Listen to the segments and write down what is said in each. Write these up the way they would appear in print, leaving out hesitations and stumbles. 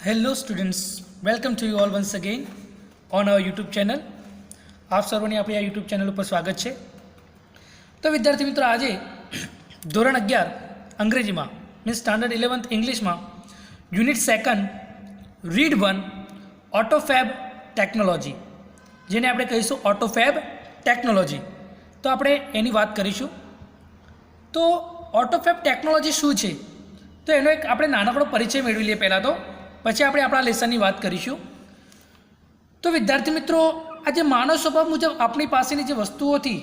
Hello students, welcome to you all once again on our YouTube channel. આપ સર્વોની આપણી આ YouTube channel ઉપર સ્વાગત છે. તો વિદ્યાર્થી મિત્રો, આજે ધોરણ 11 અંગ્રેજીમાં મીન્સ સ્ટાન્ડર્ડ 11th ઇંગ્લિશમાં યુનિટ 2 રીડ 1 ઓટોફેબ ટેકનોલોજી, જેને આપણે કહીશું ઓટોફેબ ટેકનોલોજી. તો આપણે એની વાત કરીશું. તો ઓટોફેબ ટેકનોલોજી શું છે, તો એનો એક આપણે નાનકડો પરિચય મેળવી લઈએ પહેલાં, તો પછી આપણે આપણા લેસનની વાત કરીશું. તો વિદ્યાર્થી મિત્રો, આજે માનવ સ્વભાવ મુજબ આપણી પાસેની જે વસ્તુઓથી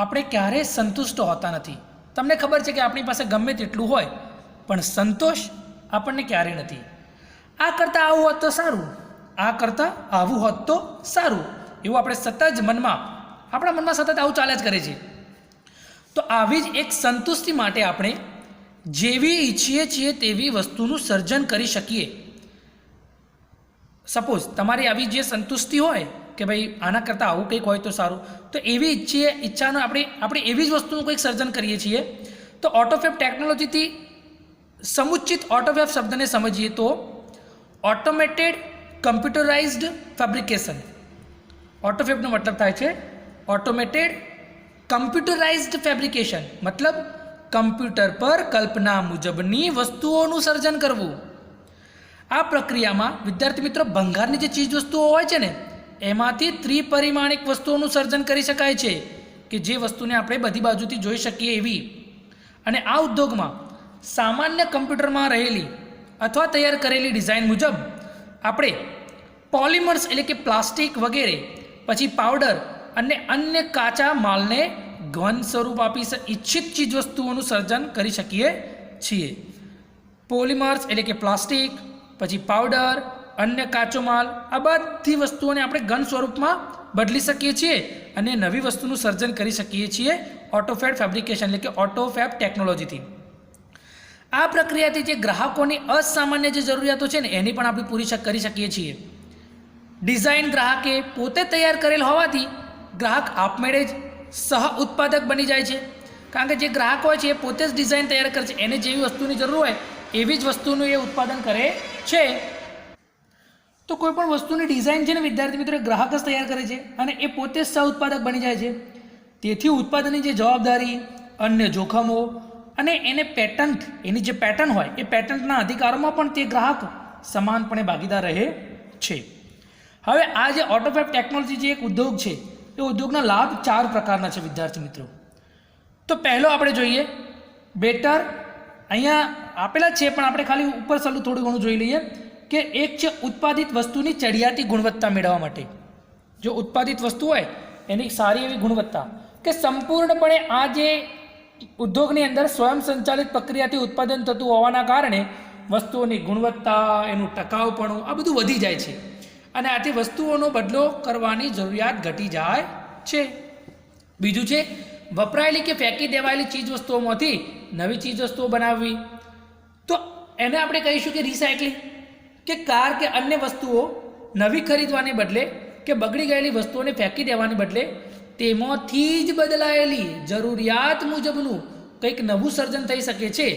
આપણે ક્યારેય સંતુષ્ટ હોતા નથી. તમને ખબર છે કે આપણી પાસે ગમે તેટલું હોય પણ સંતોષ આપણને ક્યારેય નથી. આ કરતાં આવું હોત તો સારું, આ કરતાં આવું હોત તો સારું, એવું આપણે સતત જ આપણા મનમાં સતત આવું ચાલ્યા જ કરે છે. તો આવી જ એક સંતુષ્ટિ માટે આપણે જેવી ઈચ્છીએ છીએ તેવી વસ્તુનું સર્જન કરી શકીએ. સપોઝ તમારી આવી જે સંતુષ્ટિ હોય કે ભાઈ આના કરતાં આવું કંઈક હોય તો સારું, તો એવી ઈચ્છાનો આપણે એવી જ વસ્તુનું કંઈક સર્જન કરીએ છીએ. તો ઓટોફેબ ટેકનોલોજીથી સમુચિત ઓટોફેબ શબ્દને સમજીએ તો ઓટોમેટેડ કમ્પ્યુટરાઇઝ્ડ ફેબ્રિકેશન. ઓટોફેબનો મતલબ થાય છે ઓટોમેટેડ કમ્પ્યુટરાઇઝ્ડ ફેબ્રિકેશન, મતલબ કમ્પ્યુટર પર કલ્પના મુજબની વસ્તુઓનું સર્જન કરવું. આ પ્રક્રિયામાં વિદ્યાર્થી મિત્રો, ભંગારની જે ચીજ વસ્તુઓ હોય છે ને, એમાંથી ત્રિપરિમાણિક વસ્તુઓનું સર્જન કરી શકાય છે કે જે વસ્તુને આપણે બધી બાજુથી જોઈ શકીએ એવી. અને આ ઉદ્યોગમાં સામાન્ય કમ્પ્યુટરમાં રહેલી અથવા તૈયાર કરેલી ડિઝાઇન મુજબ આપણે પોલિમર્સ એટલે કે પ્લાસ્ટિક વગેરે, પછી પાવડર અને અન્ય કાચા માલને ઘન સ્વરૂપ આપી ઈચ્છિત ચીજ વસ્તુઓનું સર્જન કરી શકીએ છીએ. પોલિમર્સ એટલે કે પ્લાસ્ટિક, પછી પાવડર, અન્ય કાચો માલ, આ બધી વસ્તુઓને આપણે ઘન સ્વરૂપમાં બદલી શકીએ છીએ અને નવી વસ્તુનું સર્જન કરી શકીએ છીએ ઓટોફેબ ફેબ્રિકેશન એટલે કે ઓટોફેબ ટેકનોલોજીથી. આ પ્રક્રિયાથી જે ગ્રાહકોની અસામાન્ય જે જરૂરિયાતો છે ને, એની પણ આપણે પૂરી કરી શકીએ છીએ. ડિઝાઇન ગ્રાહકે પોતે તૈયાર કરેલ હોવાથી ગ્રાહક આપમેળે જ સહ ઉત્પાદક બની જાય છે. કારણ કે જે ગ્રાહક હોય છે એ પોતે જ ડિઝાઇન તૈયાર કરે છે, એને જેવી વસ્તુની જરૂર હોય એવી જ વસ્તુનું એ ઉત્પાદન કરે છે. તો કોઈ પણ વસ્તુની ડિઝાઇન છે ને વિદ્યાર્થી મિત્રો, ગ્રાહક જ તૈયાર કરે છે અને એ પોતે જ સહ ઉત્પાદક બની જાય છે. તેથી ઉત્પાદનની જે જવાબદારી, અન્ય જોખમો અને એની જે પેટર્ન હોય એ પેટર્નના અધિકારોમાં પણ તે ગ્રાહક સમાનપણે ભાગીદાર રહે છે. હવે આ જે ઓટોફેબ ટેકનોલોજી જે એક ઉદ્યોગ છે, એ ઉદ્યોગના લાભ 4 પ્રકારના છે વિદ્યાર્થી મિત્રો. તો પહેલો આપણે જોઈએ બેટર. અહીંયા આપેલા છે પણ આપણે ખાલી ઉપર સલું થોડું ઘણું જોઈ લઈએ કે એક છે ઉત્પાદિત વસ્તુની ચડિયાતી ગુણવત્તા મેળવવા માટે. જો ઉત્પાદિત વસ્તુ હોય એની સારી એવી ગુણવત્તા, કે સંપૂર્ણપણે આ જે ઉદ્યોગની અંદર સ્વયં સંચાલિત પ્રક્રિયાથી ઉત્પાદન થતું હોવાના કારણે વસ્તુઓની ગુણવત્તા, એનું ટકાઉપણું આ બધું વધી જાય છે અને આથી વસ્તુઓનો બદલો કરવાની જરૂરિયાત ઘટી જાય છે. બીજું છે વપરાયેલી કે ફેંકી દેવાયેલી ચીજ વસ્તુઓમાંથી નવી ચીજ વસ્તુઓ બનાવવી. તો એને આપણે કહીશું કે રિસાયકલિંગ, કે કાર કે અન્ય વસ્તુઓ નવી ખરીદવાને બદલે કે બગડી ગયેલી વસ્તુઓને ફેંકી દેવાને બદલે તેમાંથી જ બદલાયેલી જરૂરિયાત મુજબનું કંઈક નવું સર્જન થઈ શકે છે,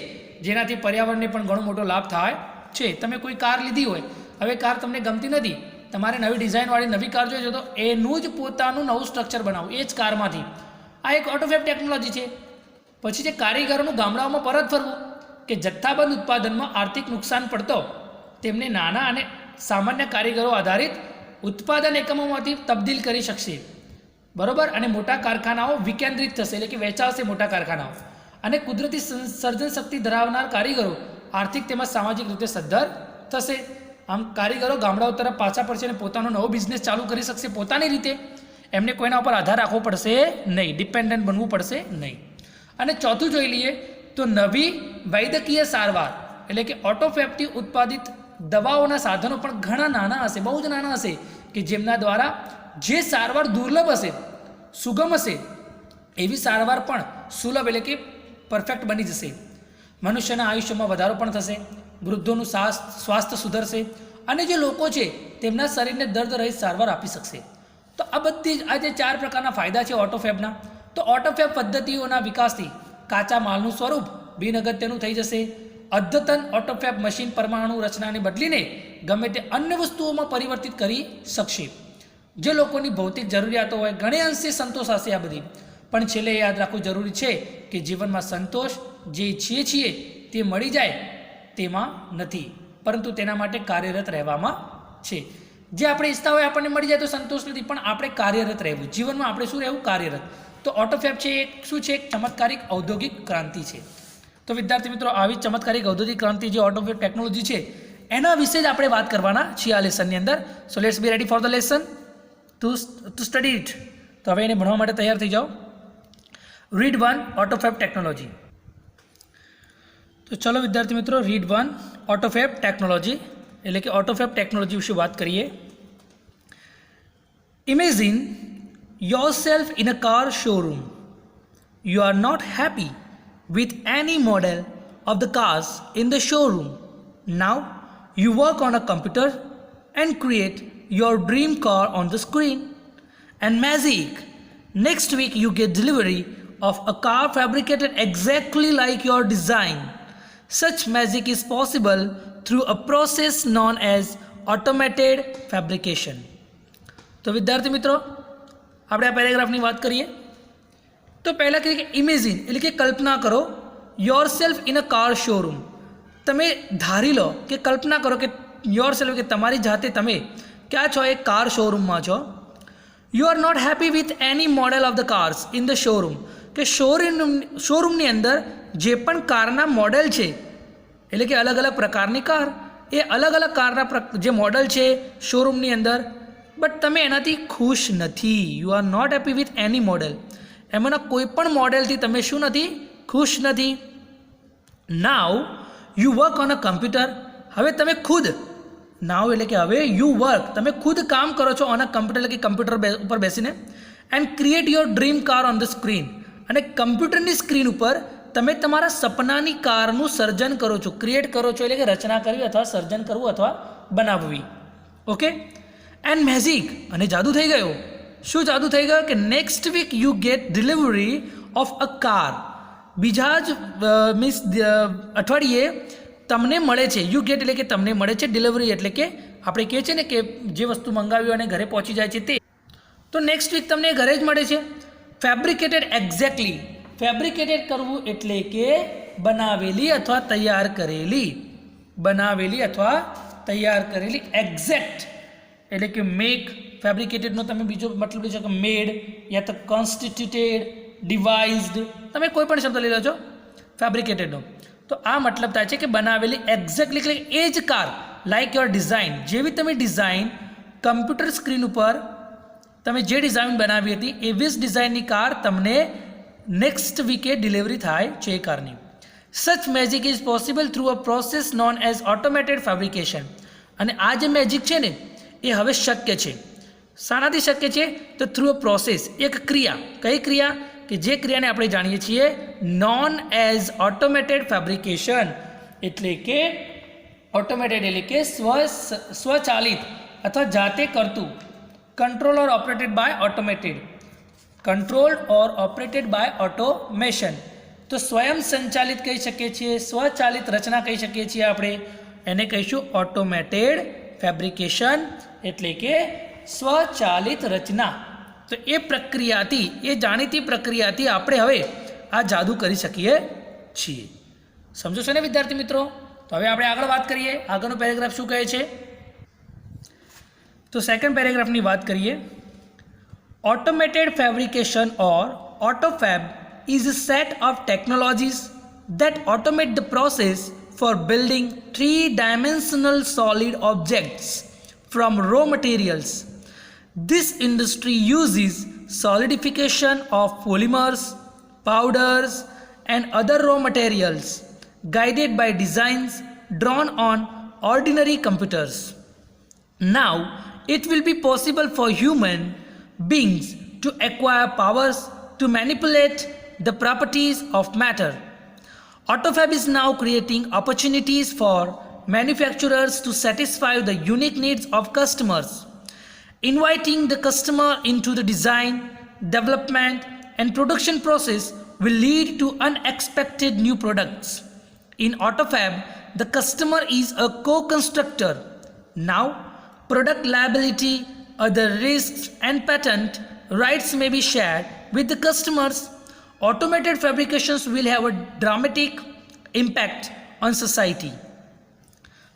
જેનાથી પર્યાવરણને પણ ઘણો મોટો લાભ થાય છે. તમે કોઈ કાર લીધી હોય, હવે કાર તમને ગમતી નથી, તમારે નવી ડિઝાઇનવાળી નવી કાર જોઈએ છે, તો એનું જ પોતાનું નવું સ્ટ્રક્ચર બનાવવું એ જ કારમાંથી. આ એક ઓટોફેબ ટેકનોલોજી છે. પછી જે કારીગરોનું ગામડાઓમાં પરત ફરવું, કે જથ્થાબંધ ઉત્પાદનમાં આર્થિક નુકસાન પડતો તેમને નાના અને સામાન્ય કારીગરો આધારિત ઉત્પાદન એકમોમાંથી તબદીલ કરી શકશે, બરાબર. અને મોટા કારખાનાઓ વિકેન્દ્રિત થશે એટલે કે વેચાશે મોટા કારખાનાઓ, અને કુદરતી સર્જન શક્તિ ધરાવનાર કારીગરો આર્થિક તેમજ સામાજિક રીતે સદ્ધર થશે. આમ કારીગરો ગામડાઓ તરફ પાછા પડશે અને પોતાનો નવો બિઝનેસ ચાલુ કરી શકશે પોતાની રીતે. એમને કોઈના ઉપર આધાર રાખવો પડશે નહીં, ડિપેન્ડન્ટ બનવું પડશે નહીં. અને ચોથું જોઈ લઈએ તો નવી વૈદ્યકીય સારવાર એટલે કે ઓટોફેબથી ઉત્પાદિત દવાઓના સાધનો પણ ઘણા નાના હશે, બહુ જ નાના હશે, કે જેમના દ્વારા જે સારવાર દુર્લભ હશે, સુગમ હશે, એવી સારવાર પણ સુલભ એટલે કે પરફેક્ટ બની જશે. મનુષ્યના આયુષ્યમાં વધારો પણ થશે, વૃદ્ધોનું સ્વાસ્થ્ય સુધરશે અને જે લોકો છે તેમના શરીરને દર્દ રહિત સારવાર આપી શકશે. તો આ બધી જ આ જે 4 પ્રકારના ફાયદા છે ઓટોફેબના. તો ઓટોફેબ પદ્ધતિઓના વિકાસથી કાચા માલનું સ્વરૂપ બિન અગત્યનું થઈ જશે અદ્યતન ઓટોફેબ મશીન પરમાણુ રચનાને બદલીને ગમે તે અન્ય વસ્તુઓમાં પરિવર્તિત કરી શકશે. જે લોકોની ભૌતિક જરૂરિયાતો હોય ઘણે અંશે સંતોષ હશે આ બધી, પણ છેલ્લે યાદ રાખવું જરૂરી છે કે જીવનમાં સંતોષ જે ઈચ્છીએ છીએ તે મળી જાય તેમાં નથી, પરંતુ તેના માટે કાર્યરત રહેવામાં છે. જે આપણે ઈચ્છતા હોય આપણને મળી જાય તો સંતોષ નથી, પણ આપણે કાર્યરત રહેવું, જીવનમાં આપણે શું રહેવું? કાર્યરત. તો ઓટોફેબ છે એક શું છે? એક ચમત્કારિક ઔદ્યોગિક ક્રાંતિ છે. તો વિદ્યાર્થી મિત્રો, આવી ચમત્કારિક ઔદ્યોગિક ક્રાંતિ જે ઓટોફેબ ટેકનોલોજી છે એના વિશે જ આપણે વાત કરવાના છીએ આ લેસનની અંદર. So let's be ready for the lesson to study it. તો હવે એને ભણવા માટે તૈયાર થઈ જાઓ. Read 1 autofab technology. તો ચલો વિદ્યાર્થી મિત્રો, રીડ 1 ઓટોફેબ ટેકનોલોજી એટલે કે ઓટોફેબ ટેકનોલોજી વિશે વાત કરીએ. Imagine yourself in a car showroom. You are not happy with any model of the cars in the showroom. Now you work on a computer and create your dream car on the screen. And magic! Next week you get delivery of a car fabricated exactly like your design. Such magic is possible through a process known as automated fabrication. તો વિદ્યાર્થી મિત્રો, આપણે આ પેરેગ્રાફની વાત કરીએ તો પહેલાં કહીએ કે ઇમેજિન એટલે કે કલ્પના કરો, your self in a car showroom. તમે ધારી લો કે કલ્પના કરો કે યોર સેલ્ફ કે તમારી જાતે તમે ક્યાં છો? એક કાર શોરૂમમાં છો. You are not happy with any model of the cars in the showroom. કે શોરૂમની અંદર જે પણ કારના મોડેલ છે એટલે કે અલગ અલગ પ્રકારની કાર, એ અલગ અલગ કારના જે મોડલ છે શોરૂમની અંદર, બટ તમે એનાથી ખુશ નથી. You are not happy with any model. એમાંના કોઈ પણ મોડેલથી તમે શું નથી? ખુશ નથી. Now you work on a computer. હવે તમે ખુદ, નાવ એટલે કે હવે યુ વર્ક, તમે ખુદ કામ કરો છો ઓન અ કમ્પ્યુટર એટલે કે કમ્પ્યુટર ઉપર બેસીને. And create your dream car on the screen. અને કમ્પ્યુટરની સ્ક્રીન ઉપર તમે તમારા સપનાની કારનું સર્જન કરો છો. ક્રિએટ કરો છો એટલે કે રચના કરવી અથવા સર્જન કરવું અથવા બનાવવી. ઓકે. એન્ડ મેજિક, અને જાદુ થઈ ગયો. શું જાદુ થઈ ગયો? કે next week you get delivery of a car. બીજા જ મીન્સ અઠવાડિયે તમને મળે છે. યુ ગેટ એટલે કે તમને મળે છે, ડિલિવરી એટલે કે આપણે કહીએ છીએ ને કે જે વસ્તુ મંગાવી અને ઘરે પહોંચી જાય છે તે. તો નેક્સ્ટ વીક તમને ઘરે જ મળે છે. Fabricated exactly. ફેબ્રિકેટેડ કરવું એટલે કે બનાવેલી અથવા તૈયાર કરેલી. બનાવેલી અથવા તૈયાર કરેલી. એક્ઝેક્ટ એટલે કે મેક. ફેબ્રિકેટેડનો તમે બીજો મતલબ લઈ શકો મેડ યા તો કોન્સ્ટિટ્યુટેડ, ડિવાઇઝડ, તમે કોઈ પણ શબ્દ લઈ લો છો ફેબ્રિકેટેડનો. તો આ મતલબ થાય છે કે બનાવેલી એક્ઝેક્ટલી એટલે એ જ કાર લાઇક યોર ડિઝાઇન. જેવી તમે ડિઝાઇન કમ્પ્યુટર સ્ક્રીન ઉપર તમે જે ડિઝાઇન બનાવી હતી એવી જ ડિઝાઇનની કાર તમને નેક્સ્ટ વીકે ડિલિવરી થાય છે એ કારની. Such magic is possible through a process known as automated fabrication. અને આ જે મેજિક છે ને એ હવે શક્ય છે. શાનાથી શક્ય છે? તો થ્રુ અ પ્રોસેસ, એક ક્રિયા. કઈ ક્રિયા? કે જે ક્રિયાને આપણે જાણીએ છીએ નોન એઝ ઓટોમેટેડ ફેબ્રિકેશન. એટલે કે ઓટોમેટેડ એટલે કે સ્વચાલિત અથવા જાતે કરતું. Control or operated by automated. Controlled or operated by automation. તો સ્વયં સંચાલિત કહી શકીએ છીએ, સ્વચાલિત રચના કહી શકીએ છીએ આપણે. એને કહીશું ઓટોમેટેડ ફેબ્રિકેશન એટલે કે સ્વચાલિત રચના. તો એ પ્રક્રિયાથી, એ જાણીતી પ્રક્રિયાથી આપણે હવે આ જાદુ કરી શકીએ છીએ. સમજો છો ને વિદ્યાર્થી મિત્રો? તો હવે આપણે આગળ વાત કરીએ. આગળનો પેરેગ્રાફ શું કહે છે? તો સેકન્ડ પેરેગ્રાફની વાત કરીએ. Automated fabrication or autofab is a set of technologies that automate the process for building three-dimensional solid objects from raw materials. This industry uses solidification of polymers, powders, and other raw materials, guided by designs drawn on ordinary computers. Now, it will be possible for human beings to acquire powers to manipulate the properties of matter. AutoFab is now creating opportunities for manufacturers to satisfy the unique needs of customers. Inviting the customer into the design, development, and production process will lead to unexpected new products. In AutoFab, the customer is a co-constructor. Now, product liability, other risks and patent rights may be shared with the customers. Automated fabrications will have a dramatic impact on society.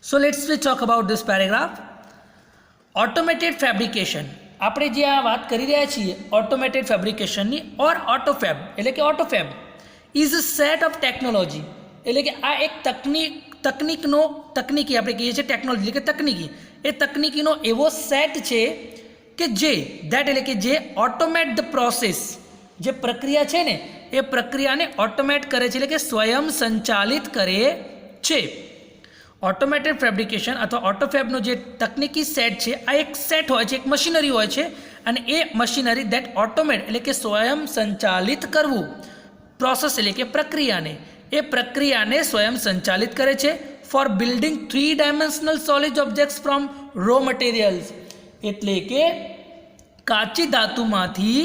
So let's talk about this paragraph. Automated fabrication. આપણે જે આ વાત કરી રહ્યા છીએ automated ફેબ્રિકેશનની ઓર autofab એટલે કે autofab is a set of technology એટલે કે આ એક તકનીકી આપણે કહીએ છીએ ટેકનોલોજી એટલે કે તકનીકી એ તકનીકીનો એવો સેટ છે કે જે ધેટ એટલે કે જે ઓટોમેટ ધ પ્રોસેસ જે પ્રક્રિયા છે ને એ પ્રક્રિયાને ઓટોમેટ કરે છે એટલે કે સ્વયં સંચાલિત કરે છે. ઓટોમેટેડ ફેબ્રિકેશન અથવા ઓટોફેબનો જે તકનીકી સેટ છે આ એક સેટ હોય છે, એક મશીનરી હોય છે અને એ મશીનરી ધેટ ઓટોમેટ એટલે કે સ્વયં સંચાલિત કરવું પ્રોસેસ એટલે કે પ્રક્રિયાને સ્વયં સંચાલિત કરે છે for building 3 dimensional solid objects from raw materials એટલે કે કાચી ધાતુમાંથી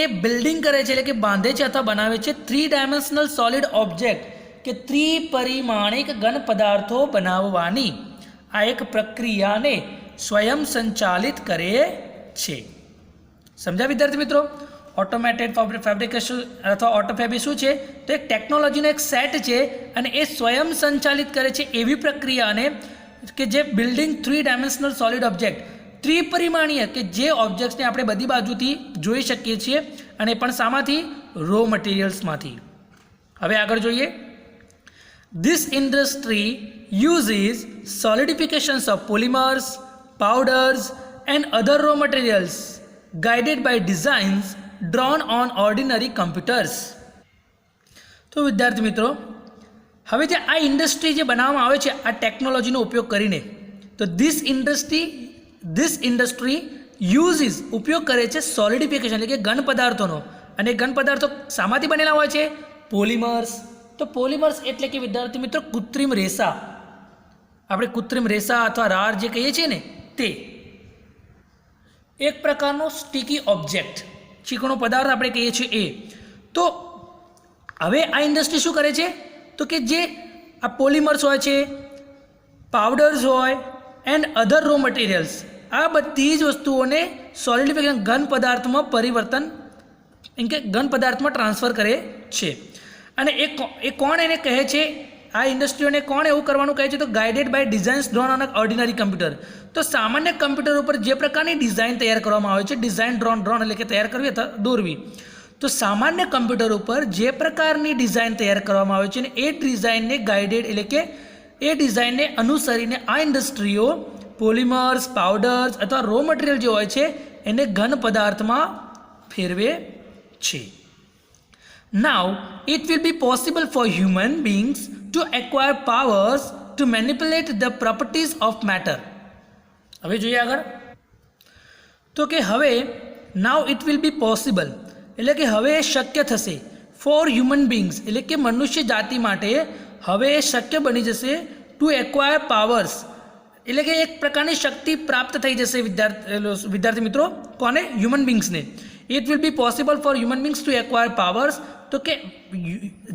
એ બિલ્ડિંગ કરે છે એટલે કે બાંધે છે અથવા બનાવે છે 3 ડાયમેન્શનલ સોલિડ ઓબ્જેક્ટ કે ત્રિપરિમાણિક ઘન પદાર્થો બનાવવાની આ એક પ્રક્રિયાને સ્વયં સંચાલિત કરે છે. સમજ્યા વિદ્યાર્થી મિત્રો? ઓટોમેટેડ ફેબ્રિકેશન અથવા ઓટોફેબ શું છે તો એક ટેકનોલોજીનો એક સેટ છે અને એ સ્વયં સંચાલિત કરે છે એવી પ્રક્રિયાને કે જે બિલ્ડિંગ 3 ડાયમેન્શનલ સોલિડ ઓબ્જેક્ટ ત્રિપરિમાણીય કે જે ઓબ્જેક્ટ્સને આપણે બધી બાજુથી જોઈ શકીએ છીએ અને પણ શામાંથી રો મટીરિયલ્સમાંથી. હવે આગળ જોઈએ. This industry uses solidifications of polymers, powders and other raw materials guided by designs drawn on ordinary computers. તો વિદ્યાર્થી મિત્રો હવે જે આ ઇન્ડસ્ટ્રી જે બનાવવામાં આવે છે આ ટેકનોલોજીનો ઉપયોગ કરીને તો this industry uses ઉપયોગ કરે છે સોલિડિફિકેશન એટલે કે ઘન પદાર્થોનો અને ઘન પદાર્થો શામાંથી બનેલા હોય છે? પોલિમર્સ. તો પોલિમર્સ એટલે કે વિદ્યાર્થી મિત્રો કૃત્રિમ રેસા, આપણે કૃત્રિમ રેસા અથવા રાર જે કહીએ છીએ ને તે એક પ્રકારનો સ્ટીકી ઓબ્જેક્ટ ચીકણો પદાર્થ આપણે કહીએ છીએ એ. તો હવે આ ઇન્ડસ્ટ્રી શું કરે છે તો કે જે આ પોલિમર્સ હોય છે, પાવડર્સ હોય એન્ડ અધર રો મટીરિયલ્સ આ બધી જ વસ્તુઓને સોલિડિફિકેશન ઘન પદાર્થમાં પરિવર્તન એમ કે ઘન પદાર્થમાં ટ્રાન્સફર કરે છે. અને એ કોણ એને કહે છે આ ઇન્ડસ્ટ્રીઓને કોણ એવું કરવાનું કહે છે તો guided by designs drawn on ordinary computer. તો સામાન્ય કમ્પ્યુટર ઉપર જે પ્રકારની ડિઝાઇન તૈયાર કરવામાં આવે છે ડિઝાઇન ડ્રોન એટલે કે તૈયાર કરવી અથવા દોરવી તો સામાન્ય કમ્પ્યુટર ઉપર જે પ્રકારની ડિઝાઇન તૈયાર કરવામાં આવે છે ને એ ડિઝાઇનને ગાઇડેડ એટલે કે એ ડિઝાઇનને અનુસરીને આ ઇન્ડસ્ટ્રીઓ પોલિમર્સ, પાવડર્સ અથવા રો મટીરિયલ જે હોય છે એને ઘન પદાર્થમાં ફેરવે છે. Now, it will be possible for human beings to acquire powers to manipulate the properties of matter. હવે જોઈએ આગળ તો કે હવે now it will be possible એટલે કે હવે શક્ય થશે for human beings એટલે કે મનુષ્ય જાતિ માટે હવે શક્ય બની જશે to acquire powers એટલે કે એક પ્રકારની શક્તિ પ્રાપ્ત થઈ જશે વિદ્યાર્થી મિત્રો કોને? Human બીંગ્સને. It will be possible for human beings to acquire powers તો કે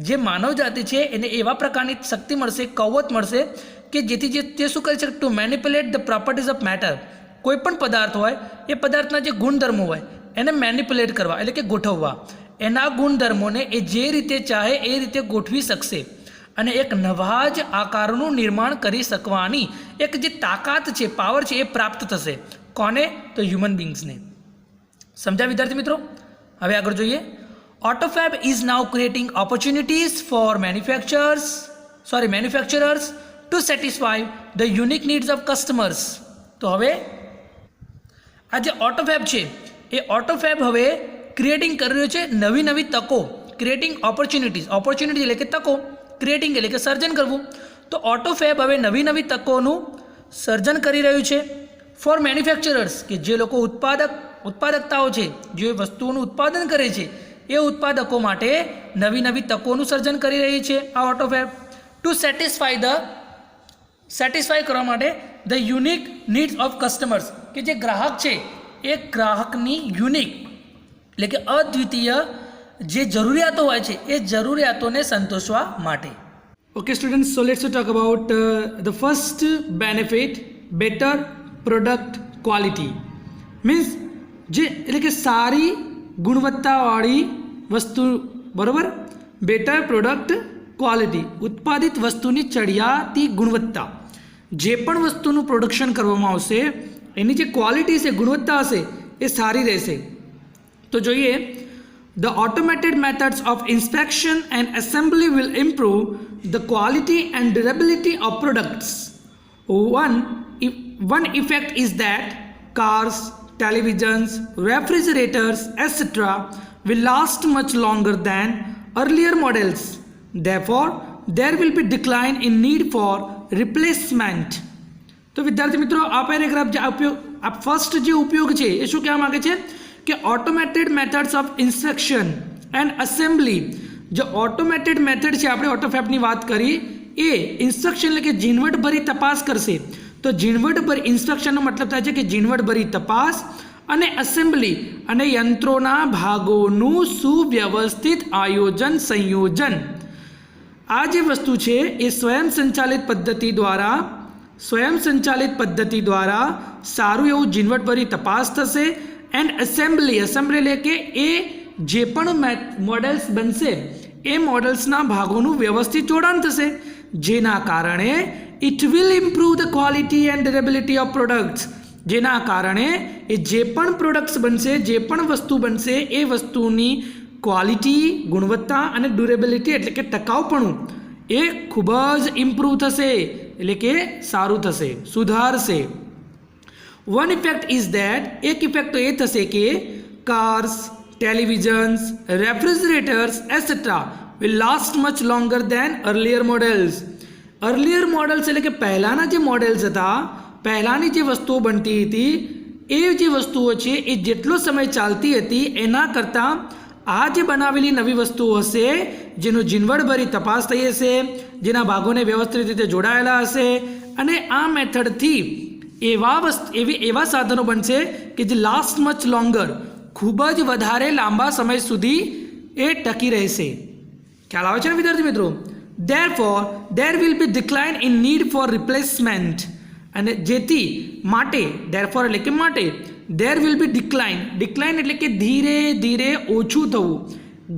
જે માનવ જાતિ છે એને એવા પ્રકારની શક્તિ મળશે, કવચ મળશે કે જેથી તે શું કરી શકે to manipulate the properties of matter. કોઈ પણ પદાર્થ હોય એ પદાર્થના જે ગુણધર્મો હોય એને મેનિપ્યુલેટ કરવા એટલે કે ગોઠવવા, એના ગુણધર્મોને એ જે રીતે ચાહે એ રીતે ગોઠવી શકશે અને એક નવા જ આકારનું નિર્માણ કરી શકવાની એક જે તાકાત છે, પાવર છે એ પ્રાપ્ત થશે. કોને? તો હ્યુમન બીંગ્સને. સમજ્યા વિદ્યાર્થી મિત્રો? હવે આગળ જોઈએ. AutoFab is now creating opportunities for manufacturers to satisfy the unique needs of customers. તો હવે આ જે ઓટોફેબ છે એ ઓટોફેબ હવે ક્રિએટિંગ કરી રહ્યો છે નવી તકો, ક્રિએટિંગ ઓપોર્ચ્યુનિટી એટલે કે તકો, ક્રિએટિંગ એટલે કે સર્જન કરવું. તો ઓટોફેબ હવે નવી તકોનું સર્જન કરી રહ્યું છે ફોર મેન્યુફેક્ચરર્સ કે જે લોકો ઉત્પાદકતાઓ છે જે વસ્તુઓનું ઉત્પાદન કરે છે એ ઉત્પાદકો માટે નવી તકોનું સર્જન કરી રહી છે આ ઓટોફેબ ટુ સેટિસ્ફાય કરવા માટે the unique needs of customers કે જે ગ્રાહક છે એ ગ્રાહકની યુનિક એટલે કે અદ્વિતીય જે જરૂરિયાતો હોય છે એ જરૂરિયાતોને સંતોષવા માટે. Okay, students, so let's talk about the first benefit, better product quality. Means જે એટલે કે સારી ગુણવત્તાવાળી વસ્તુ, બરાબર, બેટર પ્રોડક્ટ ક્વોલિટી, ઉત્પાદિત વસ્તુની ચડિયાતી ગુણવત્તા. જે પણ વસ્તુનું પ્રોડક્શન કરવામાં આવશે એની જે ક્વોલિટી છે, ગુણવત્તા હશે, એ સારી રહેશે. તો જોઈએ, the automated methods of inspection and assembly will improve the quality and durability of products. One effect is that cars, televisions, refrigerators, etc. will last much longer than earlier models. Therefore, there will be decline in need for replacement. તો વિદ્યાર્થી મિત્રો, આ paragraph જે first જે ઉપયોગ છે એ શું કહેવા માંગે છે કે automated methods of inspection and assembly. જે ઓટોમેટેડ મેથડ છે, આપણે ઓટોફેબની વાત કરી, એ ઇન્સ્ટ્રક્શન એટલે કે ઝીણવટભરી તપાસ કરશે. તો ઝીણવટભરી ઇન્સ્ટ્રક્શનનો મતલબ થાય છે કે ઝીણવટભરી તપાસ અને એસેમ્બલી અને યંત્રોના ભાગોનું સુવ્યવસ્થિત આયોજન સંયોજન. આ જે વસ્તુ છે એ સ્વયંસંચાલિત પદ્ધતિ દ્વારા સારું એવું ઝીણવટભરી તપાસ થશે. એન્ડ એસેમ્બલી એટલે કે એ જે પણ મોડેલ્સ બનશે એ મોડેલ્સના ભાગોનું વ્યવસ્થિત જોડાણ થશે, જેના કારણે it will improve the quality and durability of products. જેના કારણે એ જે પણ પ્રોડક્ટ્સ બનશે, જે પણ વસ્તુ બનશે, એ વસ્તુની ક્વોલિટી, ગુણવત્તા અને ડ્યુરેબિલિટી એટલે કે ટકાઉપણું એ ખૂબ જ ઇમ્પ્રૂવ થશે, એટલે કે સારું થશે, સુધારશે. વન ઇફેક્ટ ઇઝ ધેટ, એક ઇફેક્ટ તો એ થશે કે cars, televisions, refrigerators etcetera will last much longer than earlier models. Earlier models એટલે કે પહેલાંના જે મોડેલ્સ હતા, પહેલાંની જે વસ્તુઓ બનતી હતી, એ જે વસ્તુઓ છે એ જેટલો સમય ચાલતી હતી એના કરતાં આ જે બનાવેલી નવી વસ્તુઓ હશે, જેનું ઝીણવટભરી તપાસ થઈ હશે, જેના ભાગોને વ્યવસ્થિત રીતે જોડાયેલા હશે, અને આ મેથડથી એવા સાધનો બનશે કે જે લાસ્ટ મચ લોંગર, ખૂબ જ વધારે લાંબા સમય સુધી એ ટકી રહેશે. ખ્યાલ આવે છે ને વિદ્યાર્થી મિત્રો? Therefore, there will be decline in need for replacement. અને જેથી માટે, therefore એટલે કે માટે, there will be decline એટલે કે ધીરે ધીરે ઓછું થવું,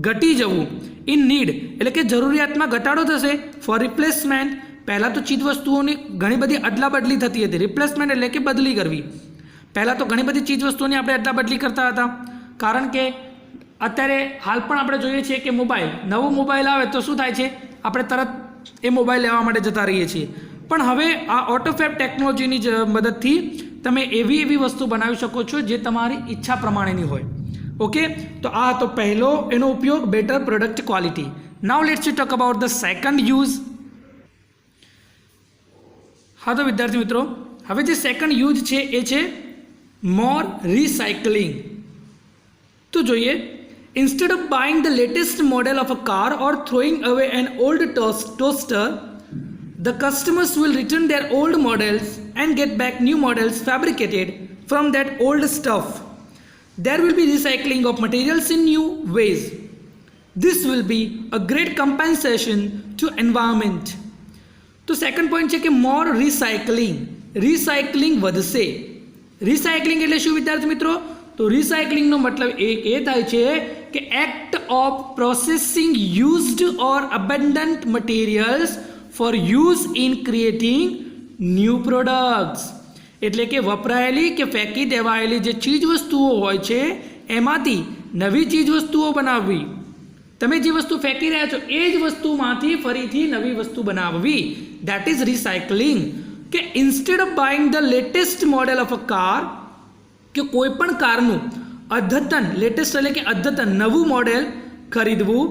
ઘટી જવું. in need એટલે કે જરૂરિયાતમાં ઘટાડો થશે. for replacement, પહેલાં તો ચીજ વસ્તુઓની ઘણી બધી અદલા બદલી થતી હતી. રિપ્લેસમેન્ટ એટલે કે બદલી કરવી. પહેલાં તો ઘણી બધી ચીજ વસ્તુઓની આપણે અદલા બદલી કરતા હતા, કારણ કે અત્યારે હાલ પણ આપણે જોઈએ છીએ કે નવો મોબાઈલ આવે તો શું થાય છે, આપણે તરત એ મોબાઈલ લેવા માટે જતા રહીએ છીએ. પણ હવે આ ઓટોફેબ ટેકનોલોજીની મદદથી તમે એવી વસ્તુ બનાવી શકો છો જે તમારી ઈચ્છા પ્રમાણેની હોય. ઓકે, તો આ તો પહેલો એનો ઉપયોગ, better product quality. Now let's talk about the second use. હા તો વિદ્યાર્થી મિત્રો, હવે જે સેકન્ડ યુઝ છે એ છે મોર રિસાયકલિંગ. તો જોઈએ, instead of buying the latest model of a car or throwing away an old toaster, the customers will return their old models and get back new models fabricated from that old stuff. There will be recycling of materials in new ways. This will be a great compensation to environment. તો second point છે કે મોર recycling વધશે. Recycling એટલે શું વિદ્યાર્થી મિત્રો? તો રિસાયકલિંગનો મતલબ એ થાય છે કે act of processing used or abundant materials for use in creating new products. એટલે કે વપરાયેલી કે ફેંકી દેવાયેલી જે ચીજ વસ્તુઓ હોય છે એમાંથી નવી ચીજ વસ્તુઓ બનાવવી. તમે જે વસ્તુ ફેંકી રહ્યા છો એ જ વસ્તુમાંથી ફરીથી નવી વસ્તુ બનાવવી, દેટ ઇઝ રિસાયકલિંગ. કે instead of buying the latest model of a car, કે કોઈ પણ કારનું અદ્યતન, લેટેસ્ટ એટલે કે અદ્યતન નવું મોડેલ ખરીદવું,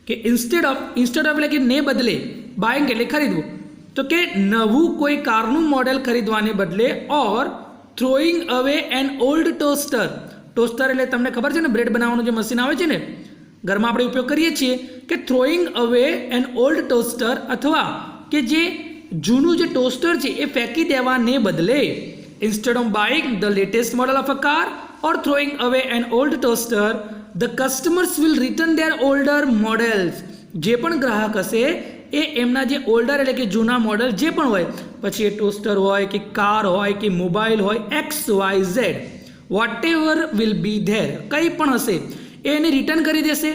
કે ઇન્સ્ટેડ ઓફ એટલે કે ને બદલે, બાઇંગ એટલે ખરીદવું, તો કે નવું કોઈ કારનું મોડેલ ખરીદવાને બદલે, ઓર થ્રોઈંગ અવે એન ઓલ્ડ ટોસ્ટર. ટોસ્ટર એટલે તમને ખબર છે ને, બ્રેડ બનાવવાનું જે મશીન આવે છે ને, ઘરમાં આપણે ઉપયોગ કરીએ છીએ, કે થ્રોઈંગ અવે એન ઓલ્ડ ટોસ્ટર, અથવા કે જે જૂનું જે ટોસ્ટર છે એ ફેંકી દેવાને બદલે, instead of buying the latest model of a car or throwing away an old toaster, the customers will return their older models. જે પણ ગ્રાહક હશે એ એમના જે ઓલ્ડર એટલે કે જૂના મોડલ જે પણ હોય, પછી એ ટોસ્ટર હોય કે કાર હોય કે મોબાઈલ હોય, XYZ whatever will be there, કંઈ પણ હશે એ એને રિટર્ન કરી દેશે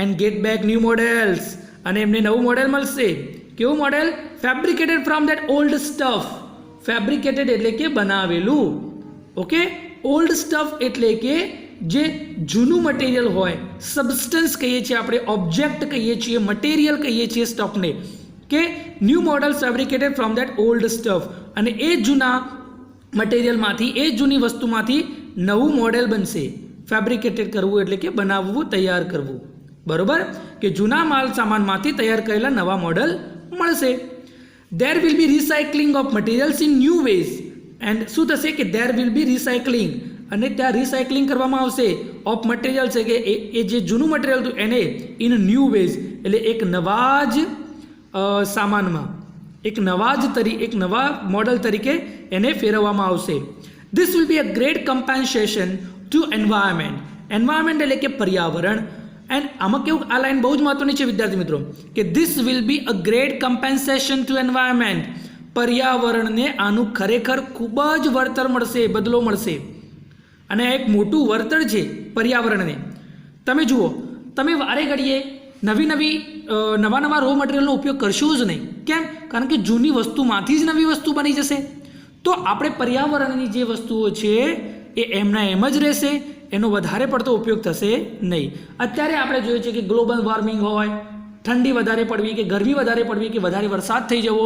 and get back new models, અને એમને નવું મોડેલ મળશે. કેવું model? Fabricated from that old stuff. Fabricated એટલે કે બનાવેલું. ઓકે, ઓલ્ડ સ્ટફ એટલે કે જે જૂનું મટીરિયલ હોય, સબસ્ટન્સ કહીએ છીએ આપણે, ઓબ્જેક્ટ કહીએ છીએ, મટીરિયલ કહીએ છીએ સ્ટફને, કે new model fabricated from that old stuff, અને એ જૂના મટીરિયલમાંથી, એ જૂની વસ્તુમાંથી નવું મોડેલ બનશે. ફેબ્રિકેટેડ કરવું એટલે કે બનાવવું, તૈયાર કરવું. બરોબર, કે જૂના માલ સામાનમાંથી તૈયાર કરેલા નવા મોડલ મળશે. There will be recycling of materials in new ways, and શું થશે કે દેર વિલ બી રિસાયકલિંગ, અને ત્યાં રિસાયકલિંગ કરવામાં આવશે ઓફ મટીરિયલ છે કે એ જે જૂનું મટીરિયલ હતું એને ઇન ન્યૂ વેઝ એટલે એક નવા જ સામાનમાં, એક નવા મોડલ તરીકે એને ફેરવવામાં આવશે. This will be a great compensation to environment. Environment એટલે કે પર્યાવરણ. એન્ડ આમાં કેવું, આ લાઈન બહુ જ મહત્વની છે વિદ્યાર્થી મિત્રો, કે this will be a great compensation to environment. પર્યાવરણને આનું ખરેખર ખૂબ જ વળતર મળશે, બદલો મળશે. અને એક મોટું વળતર છે પર્યાવરણને. તમે જુઓ, તમે વારે ઘડીએ નવા રો મટીરિયલનો ઉપયોગ કરશો જ નહીં. કેમ? કારણ કે જૂની વસ્તુમાંથી જ નવી વસ્તુ બની જશે. તો આપણે પર્યાવરણની જે વસ્તુઓ છે એ એમના એમ જ રહેશે, એનો વધારે પડતો ઉપયોગ થશે નહીં. અત્યારે આપણે જોઈએ છે કે ગ્લોબલ વોર્મિંગ હોય, ઠંડી વધારે પડવી કે ગરમી વધારે પડવી કે વધારે વરસાદ થઈ જવો,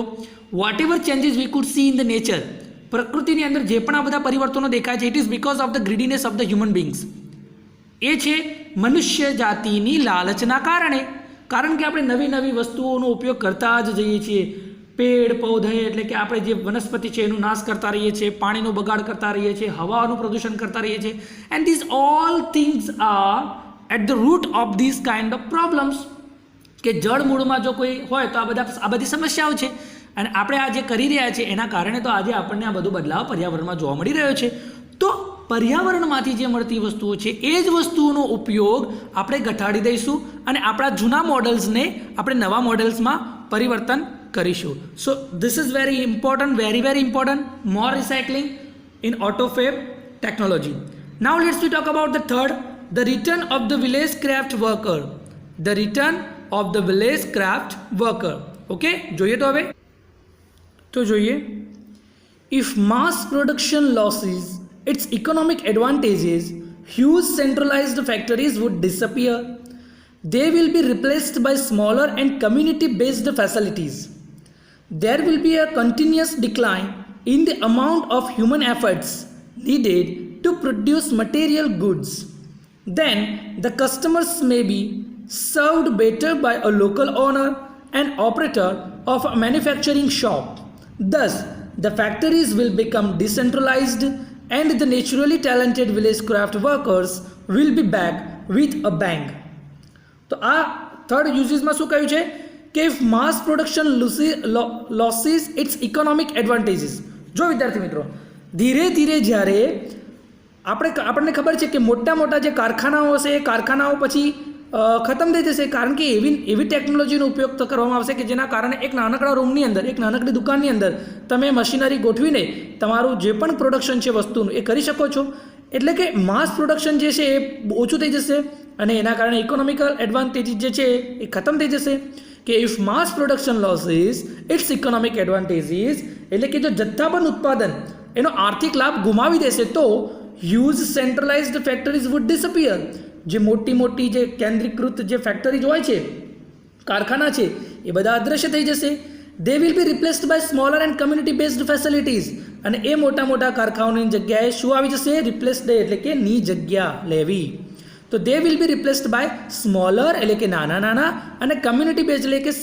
whatever changes we could see in the nature, પ્રકૃતિની અંદર જે પણ આ બધા પરિવર્તનો દેખાય છે, it is because of the greediness of the human beings. એ છે મનુષ્ય જાતિની લાલચના કારણે. કારણ કે આપણે નવી વસ્તુઓનો ઉપયોગ કરતા જ જઈએ છીએ. પેડ પૌધે એટલે કે આપણે જે વનસ્પતિ છે એનો નાશ કરતા રહીએ છીએ, પાણીનો બગાડ કરતા રહીએ છીએ, હવાનું પ્રદૂષણ કરતા રહીએ છીએ. And this all things are at the root of this kind of problems. કે જળમૂળમાં જો કોઈ હોય તો આ બધી સમસ્યાઓ છે, અને આપણે આ જે કરી રહ્યા છીએ એના કારણે તો આજે આપણને આ બધો બદલાવ પર્યાવરણમાં જોવા મળી રહ્યો છે. તો પર્યાવરણમાંથી જે મળતી વસ્તુઓ છે એ જ વસ્તુઓનો ઉપયોગ આપણે ઘટાડી દઈશું અને આપણા જૂના મોડલ્સને આપણે નવા મોડલ્સમાં પરિવર્તન કરીશું. So this is very important, very important. More recycling in autofab technology. Now let's we talk about the third, the return of the village craft worker. The return of the village craft worker. Okay, જોઈએ તો હવે તો જોઈએ. If mass production loses its economic advantages, huge centralized factories would disappear. They will be replaced by smaller and community-based facilities. There will be a continuous decline in the amount of human efforts needed to produce material goods. Then the customers may be served better by a local owner and operator of a manufacturing shop. Thus, the factories will become decentralized and the naturally talented village craft workers will be back with a bang. તો આ third યુઝીસમાં શું કહ્યું છે કે if mass production loses its economic advantages. જો વિદ્યાર્થી મિત્રો, ધીરે ધીરે જ્યારે આપણને ખબર છે કે મોટા જે કારખાનાઓ હશે એ કારખાનાઓ પછી ખતમ થઈ જશે, કારણ કે એવી ટેકનોલોજીનો ઉપયોગ કરવામાં આવશે કે જેના કારણે એક નાનકડા રૂમની અંદર, એક નાનકડી દુકાનની અંદર તમે મશીનરી ગોઠવીને તમારું જે પણ પ્રોડક્શન છે વસ્તુનું એ કરી શકો છો. એટલે કે માસ પ્રોડક્શન જે છે એ ઓછું થઈ જશે અને એના કારણે ઇકોનોમિકલ એડવાન્ટેજીસ જે છે એ ખતમ થઈ જશે. કે if mass production loses its economic advantages એટલે કે જો જથ્થાબંધ ઉત્પાદન એનો આર્થિક લાભ ગુમાવી દેશે તો huge centralised factories would disappear. જે મોટી જે કેન્દ્રીકૃત જે ફેક્ટરીઝ હોય છે, કારખાના છે, એ બધા અદૃશ્ય થઈ જશે. They will be replaced by smaller and community based facilities. અને એ મોટા કારખાનાઓની જગ્યાએ શું આવી જશે? રિપ્લેસ્ડ એટલે કે ની જગ્યા લેવી. તો they will be replaced by smaller એટલે કે નાના અને કમ્યુનિટી બેઝડ એટલે કે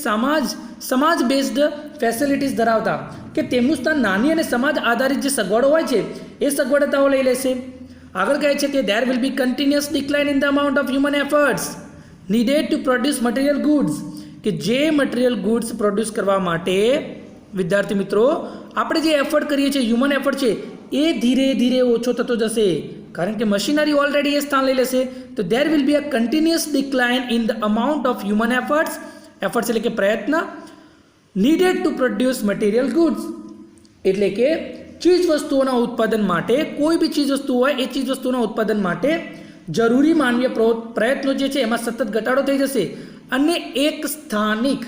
સમાજ બેઝડ ફેસિલિટીઝ ધરાવતા, કે તેમનું સ્થાન નાની અને સમાજ આધારિત જે સગવડો હોય છે એ સગવડતાઓ લઈ લેશે. આગળ કહે છે કે there will be continuous decline in the amount of human efforts needed to produce material goods. કે જે મટીરિયલ ગુડ્સ પ્રોડ્યુસ કરવા માટે વિદ્યાર્થી મિત્રો આપણે જે એફર્ટ કરીએ છીએ, હ્યુમન એફર્ટ છે, એ ધીરે ઓછો થતો જશે, કારણ કે મશીનરી ઓલરેડી એ સ્થાન લઈ લેશે. તો there will be a continuous decline in the amount of human efforts એટલે કે પ્રયત્ન needed to produce material goods, એટલે કે ચીજ વસ્તુઓના ઉત્પાદન માટે, કોઈ બી ચીજ વસ્તુ હોય એ ચીજ વસ્તુના ઉત્પાદન માટે જરૂરી માનવીય પ્રયત્નો જે છે એમાં સતત ઘટાડો થઈ જશે અને એક સ્થાનિક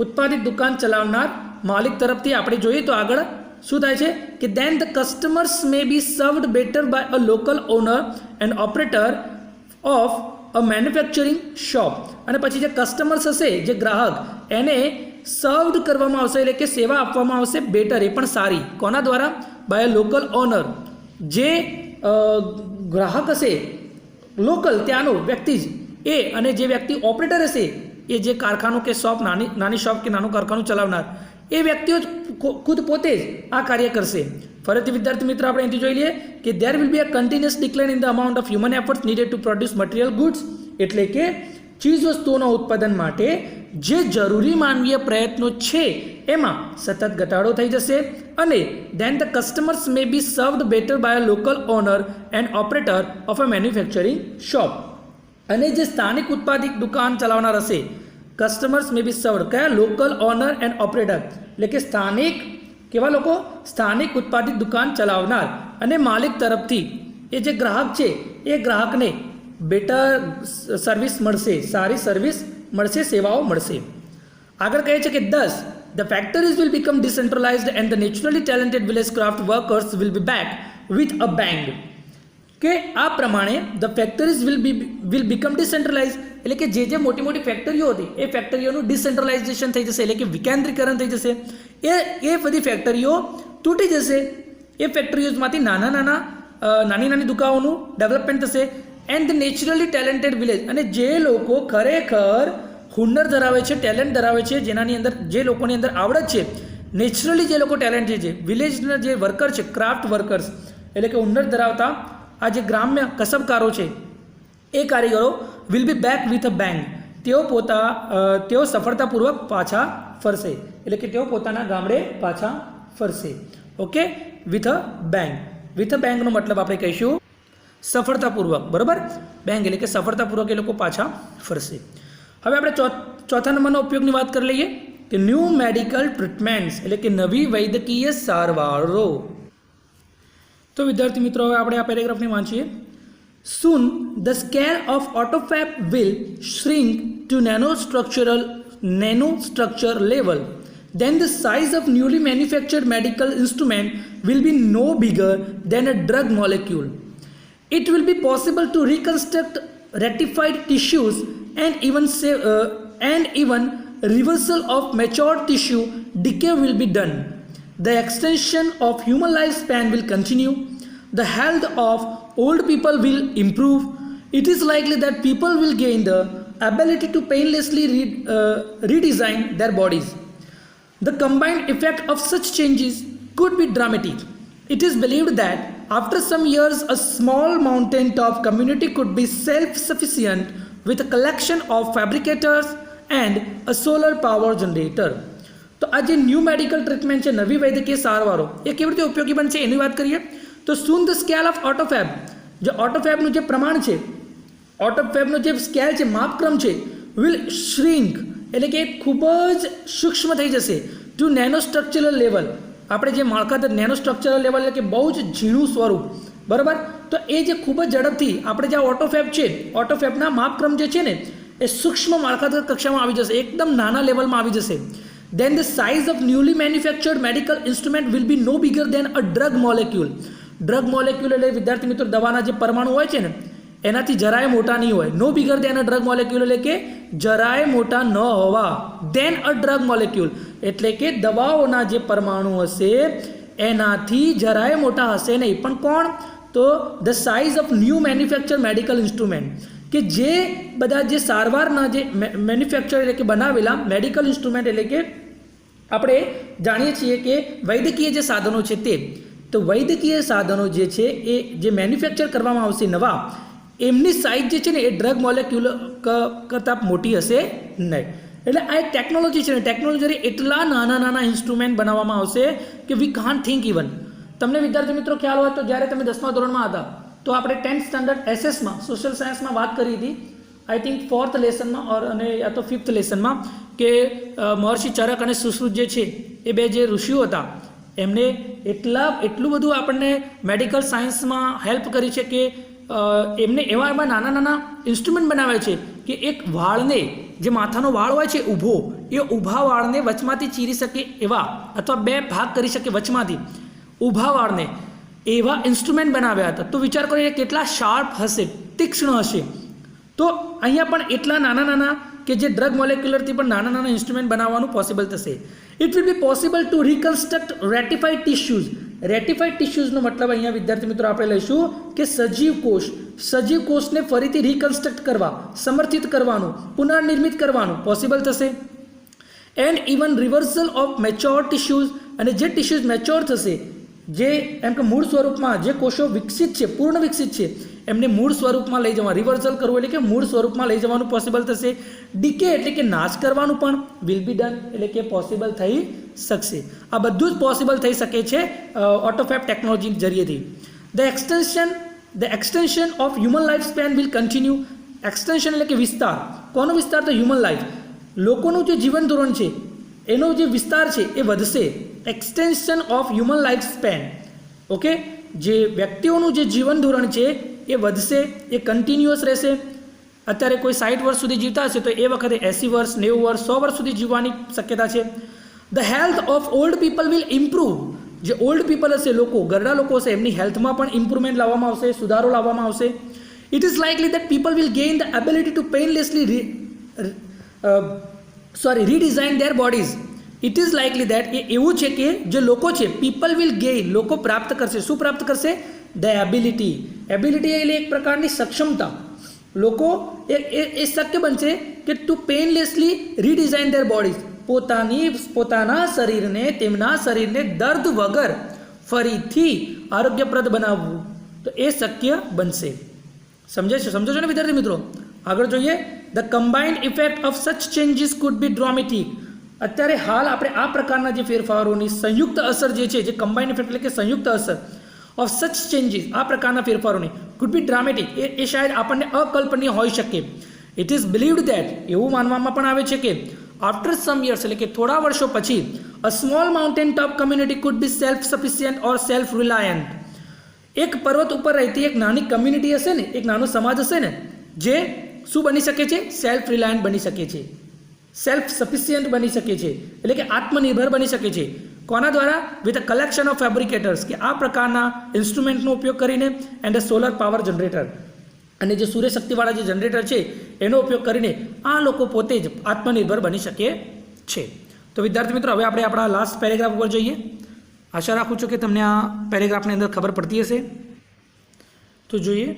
ઉત્પાદિત દુકાન ચલાવનાર માલિક તરફથી આપણે જોઈએ તો આગળ શું થાય છે કે then the customers may be served better by a local owner and operator of a manufacturing shop, અને પછી જે કસ્ટમર્સ હશે, જે ગ્રાહક, એને સર્વડ કરવામાં આવશે, એટલે કે સેવા આપવામાં આવશે બેટર, એ પણ સારી, કોના દ્વારા? બાય અ લોકલ ઓનર, જે ગ્રાહક હશે લોકલ ત્યાંનો વ્યક્તિ જ એ, અને જે વ્યક્તિ ઓપરેટર હશે એ જે કારખાનું કે શોપ, નાની શોપ કે નાનું કારખાનું ચલાવનાર એ વ્યક્તિઓ જ ખુદ પોતે જ આ કાર્ય કરશે. ફરીથી વિદ્યાર્થી મિત્રો આપણે અહીંથી જોઈ લઈએ કે there will be a continuous decline in the amount of human efforts needed to produce material goods, એટલે કે ચીજ વસ્તુઓના ઉત્પાદન માટે જે જરૂરી માનવીય પ્રયત્નો છે એમાં સતત ઘટાડો થઈ જશે અને then the customers may be served better by a local owner and operator of a manufacturing shop, અને જે સ્થાનિક ઉત્પાદિત દુકાન ચલાવનાર હશે, કસ્ટમર્સ મે બી સર્વડ, કયા? લોકલ ઓનર એન્ડ ઓપરેટર, એટલે કે સ્થાનિક, કેવા લોકો? સ્થાનિક ઉત્પાદિત દુકાન ચલાવનાર અને માલિક તરફથી એ જે ગ્રાહક છે એ ગ્રાહકને બેટર સર્વિસ મળશે, સારી સર્વિસ મળશે, સેવાઓ મળશે. આગળ કહે છે કે thus the factories will become decentralized and the naturally talented village craft workers will be back with a bang, કે આ પ્રમાણે the factories will become decentralise, એટલે કે જે મોટી મોટી ફેક્ટરીઓ હતી એ ફેક્ટરીઓનું ડિસેન્ટ્રલાઇઝેશન થઈ જશે, એટલે કે વિકેન્દ્રીકરણ થઈ જશે. એ બધી ફેક્ટરીઓ તૂટી જશે, એ ફેક્ટરીઓમાંથી નાની નાની દુકાનોનું ડેવલપમેન્ટ થશે. And the naturally talented village, અને જે લોકો ખરેખર હુનર ધરાવે છે, ટેલેન્ટ ધરાવે છે, જેનાની અંદર, જે લોકોની અંદર આવડત છે, નેચરલી જે લોકો ટેલેન્ટ છે, વિલેજના જે વર્કર છે, ક્રાફ્ટ વર્કર્સ, એટલે કે હુનર ધરાવતા આ જે ગ્રામ્ય કસબકારો છે એ કારીગરો will be back with a bang, તેઓ સફળતાપૂર્વક પાછા ફરશે, એટલે કે તેઓ પોતાના ગામડે પાછા ફરશે. Okay, with a bang. With a બેંગનો મતલબ આપણે કહીશું સફળતાપૂર્વક, બરાબર? બેંગ એટલે કે સફળતાપૂર્વક એ લોકો પાછા ફરશે. હવે આપણે ચોથા નંબરનો ઉપયોગની વાત કરી લઈએ કે ન્યૂ મેડિકલ ટ્રીટમેન્ટ્સ, એટલે કે નવી વૈદ્યકીય સારવારો. તો વિદ્યાર્થી મિત્રો હવે આપણે આ પેરેગ્રાફને વાંચીએ. Soon the scale of autophagy will shrink to nanostructure level. Then the size of newly manufactured medical instrument will be no bigger than a drug molecule. It will be possible to reconstruct rectified tissues and even reversal of matured tissue decay will be done. The extension of human lifespan will continue. The health of old people will improve. It is likely that people will gain the ability to painlessly redesign their bodies. The combined effect of such changes could be dramatic. It is believed that after some years, a small mountain-top community could be self-sufficient with a collection of fabricators and a solar power generator. તો આ જે new medical treatment છે, નવી વૈદ્યકીય સારવારો, એ કેવી રીતે ઉપયોગી બનશે એની વાત કરીએ તો soon the scale of autophagy, જે ઓટોફેબનું જે પ્રમાણ છે, ઓટોફેબનો જે સ્કેલ છે, માપક્રમ છે, will shrink, એટલે કે ખૂબ જ સૂક્ષ્મ થઈ જશે ટુ નેનોસ્ટ્રક્ચરલ લેવલ. આપણે જે માળખાગત નેનોસ્ટ્રક્ચરલ લેવલ એટલે કે બહુ જ ઝીણું સ્વરૂપ, બરાબર? તો એ જે ખૂબ જ ઝડપથી આપણે જે ઓટોફેબ છે, ઓટોફેબના માપક્રમ જે છે ને એ સૂક્ષ્મ માળખાગત કક્ષામાં આવી જશે, એકદમ નાના લેવલમાં આવી જશે. Then the size of newly manufactured medical instrument will be no bigger than a drug molecule. Drug molecule એટલે વિદ્યાર્થી મિત્રો દવાના જે પરમાણુ હોય છે ને એનાથી જરાય મોટા નહીં હોય. નો બિગર દેન અ ડ્રગ મોલેક્યુલ એટલે કે જરાય મોટા ન હોવા. દેન અ ડ્રગ મોલેક્યુલ એટલે કે દવાઓના જે પરમાણુ હશે એનાથી જરાય મોટા હશે નહીં. પણ કોણ? તો the size of new manufacture medical instrument, કે જે બધા જે સારવારના જે મેન્યુફેક્ચર એટલે કે બનાવેલા મેડિકલ ઇન્સ્ટ્રુમેન્ટ એટલે કે આપણે જાણીએ છીએ કે વૈદ્યકીય જે સાધનો છે તે, તો વૈદ્યકીય સાધનો જે છે એ જે મેન્યુફેક્ચર કરવામાં આવશે નવા, એમની સાઇઝ જે છે ને એ ડ્રગ મોલેક્યુલ કરતાં મોટી હશે નહીં. એટલે આ એક ટેકનોલોજી છે ને, ટેકનોલોજી એટલા નાના નાના ઇન્સ્ટ્રુમેન્ટ બનાવવામાં આવશે કે વી કાન્ટ થિંક ઇવન. તમને વિદ્યાર્થી મિત્રો ખ્યાલ હોય તો જ્યારે તમે 10મા ધોરણમાં હતા તો આપણે 10th સ્ટાન્ડર્ડ એસએસમાં સોશિયલ સાયન્સમાં વાત કરી હતી, આઈ થિંક 4th લેસનમાં અને યા તો 5th લેસનમાં, કે મહર્ષિ ચરક અને સુશ્રુત જે છે એ બે જે ઋષિઓ હતા એમને એટલું બધું આપણને મેડિકલ સાયન્સમાં હેલ્પ કરી છે કે એમને એવા નાના નાના ઇન્સ્ટ્રુમેન્ટ બનાવ્યા છે કે એક વાળને, જે માથાનો વાળ હોય છે ઊભો, એ ઊભા વાળને વચમાંથી ચીરી શકે એવા, અથવા બે ભાગ કરી શકે વચમાંથી ઊભા વાળને, એવા ઇન્સ્ટ્રુમેન્ટ બનાવ્યા હતા. તો વિચાર કરો એ કેટલા શાર્પ હશે, તીક્ષ્ણ હશે. તો અહીંયા પણ એટલા નાના નાના કે જે ડ્રગ મોલેક્યુલરથી પણ નાના નાના ઇન્સ્ટ્રુમેન્ટ બનાવવાનું પોસિબલ થશે. It will be possible to reconstruct ratified tissues. Ratified ટિશ્યુઝનો મતલબ અહીંયા વિદ્યાર્થી મિત્રો આપણે લઈશું કે સજીવ કોષને ફરીથી રિકન્સ્ટ્રક્ટ કરવા, સમર્થિત કરવાનું, પુનર્નિર્મિત કરવાનું પોસિબલ થશે. And even reversal of mature tissues, અને જે ટિશ્યુઝ મેચ્યોર થશે, જે એમ કે મૂળ સ્વરૂપમાં જે કોષો વિકસિત છે, પૂર્ણ વિકસિત છે, એમને મૂળ સ્વરૂપમાં લઈ જવા, રિવર્સલ કરવું એટલે કે મૂળ સ્વરૂપમાં લઈ જવાનું પોસિબલ થશે. ડીકે એટલે કે નાશ કરવાનું પણ વિલ બી ડન, એટલે કે પોસિબલ થઈ શકશે. આ બધું જ પોસિબલ થઈ શકે છે ઓટોફેબ ટેકનોલોજી જરીએથી. The extension of human life span will continue. Extension એટલે કે વિસ્તાર. કોનો વિસ્તાર? તો હ્યુમન લાઈફ. લોકોનું જે જીવન ધોરણ છે એનો જે વિસ્તાર છે એ વધશે. Extension of human life Spain. Okay, જે વ્યક્તિઓનું જે જીવન ધોરણ છે એ વધશે, એ કન્ટિન્યુઅસ રહેશે. અત્યારે કોઈ 60 વર્ષ સુધી જીવતા હશે તો એ વખતે 80 વર્ષ, 90 વર્ષ, 100 વર્ષ સુધી જીવવાની શક્યતા છે. The health of old people will improve. જે ઓલ્ડ પીપલ હશે, લોકો, ઘરડા લોકો હશે, એમની હેલ્થમાં પણ ઇમ્પ્રુવમેન્ટ લાવવામાં આવશે, સુધારો લાવવામાં આવશે. It is likely that people will gain the ability to painlessly redesign their bodies. It is likely that, એ એવું છે કે જે લોકો છે, પીપલ વિલ ગેઇન, લોકો પ્રાપ્ત કરશે. શું પ્રાપ્ત કરશે? The ability. એબિલિટી એટલે એક પ્રકારની સક્ષમતા. લોકો એ શક્ય બનશે કે two painlessly redesign their bodies, પોતાના શરીરને, તેમના શરીરને દર્દ વગર ફરીથી આરોગ્યપ્રદ બનાવવું. તો એ શક્ય બનશે. સમજો છો ને વિદ્યાર્થી મિત્રો? આગળ જોઈએ. ધ કમ્બાઇન્ડ ઇફેક્ટ ઓફ સચ ચેન્જીસ કુડ બી ડ્રામેટિક. અત્યારે હાલ આપણે આ પ્રકારના જે ફેરફારોની સંયુક્ત અસર જે છે, જે કમ્બાઇન્ડ ઇફેક્ટ એટલે કે સંયુક્ત અસર ઓફ સચ ચેન્જીસ, આ પ્રકારના ફેરફારોની કુડ બી ડ્રામેટિક, એ શાયદ આપણને અકલ્પનીય હોઈ શકે. ઇટ ઇઝ બિલીવડ દેટ, એવું માનવામાં પણ આવે છે કે આફ્ટર સમ યર્સ, એટલે કે થોડા વર્ષો પછી, a small mountain top community food B self sufficient or self reliant. એક પર્વત ઉપર રહેતી એક નાની કમ્યુનિટી હશે ને, એક નાનો સમાજ હશે ને, જે શું બની શકે છે? સેલ્ફ રિલાયન્ટ બની શકે છે, સેલ્ફ સફિશિયન્ટ બની શકે છે, એટલે કે આત્મનિર્ભર બની શકે છે. કોના દ્વારા? વિથ અ કલેક્શન ઓફ ફેબ્રિકેટર્સ, કે આ પ્રકારના ઇન્સ્ટ્રુમેન્ટનો ઉપયોગ કરીને, and a solar power generator, અને જે સૂર્યશક્તિવાળા જે જનરેટર છે એનો ઉપયોગ કરીને આ લોકો પોતે જ આત્મનિર્ભર બની શકે છે. તો વિદ્યાર્થી મિત્રો, હવે આપણે આપણા લાસ્ટ પેરેગ્રાફ ઉપર જોઈએ. આશા રાખું છું કે તમને આ પેરેગ્રાફની અંદર ખબર પડતી હશે. તો જોઈએ.